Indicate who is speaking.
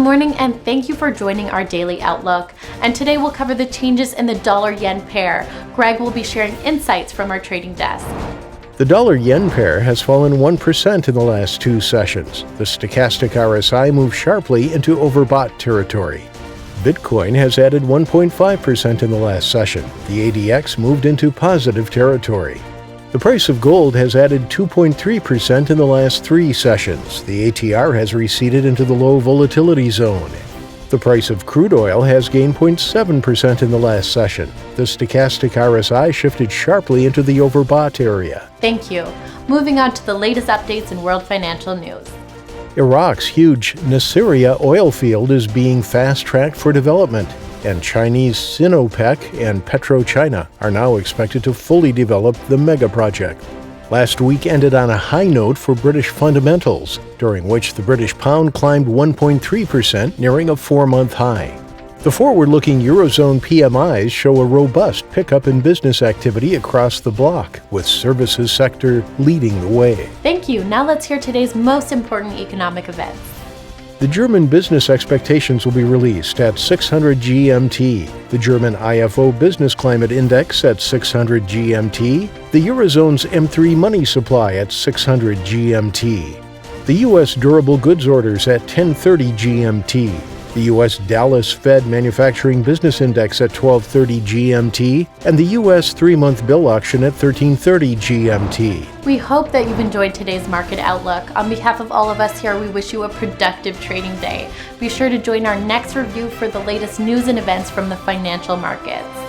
Speaker 1: morning and thank you for joining our daily outlook. And today we'll cover the changes in the dollar-yen pair. Greg will be sharing insights from our trading desk.
Speaker 2: The dollar-yen pair has fallen 1% in the last two sessions. The stochastic RSI moved sharply into overbought territory. Bitcoin has added 1.5% in the last session. The ADX moved into positive territory. The price of gold has added 2.3% in the last three sessions. The ATR has receded into the low volatility zone. The price of crude oil has gained 0.7% in the last session. The stochastic RSI shifted sharply into the overbought area.
Speaker 1: Thank you. Moving on to the latest updates in world financial news.
Speaker 2: Iraq's huge Nasiriyah oil field is being fast-tracked for development, and Chinese Sinopec and PetroChina are now expected to fully develop the mega project. Last week ended on a high note for British fundamentals, during which the British pound climbed 1.3%, nearing a four-month high. The forward-looking Eurozone PMIs show a robust pickup in business activity across the bloc, with services sector leading the way.
Speaker 1: Thank you. Now let's hear today's most important economic events.
Speaker 2: The German business expectations will be released at 600 GMT, the German IFO Business Climate Index at 600 GMT, the Eurozone's M3 money supply at 600 GMT, the U.S. durable goods orders at 1030 GMT, the U.S. Dallas Fed Manufacturing Business Index at 1230 GMT, and the U.S. three-month bill auction at 1330 GMT.
Speaker 1: We hope that you've enjoyed today's market outlook. On behalf of all of us here, we wish you a productive trading day. Be sure to join our next review for the latest news and events from the financial markets.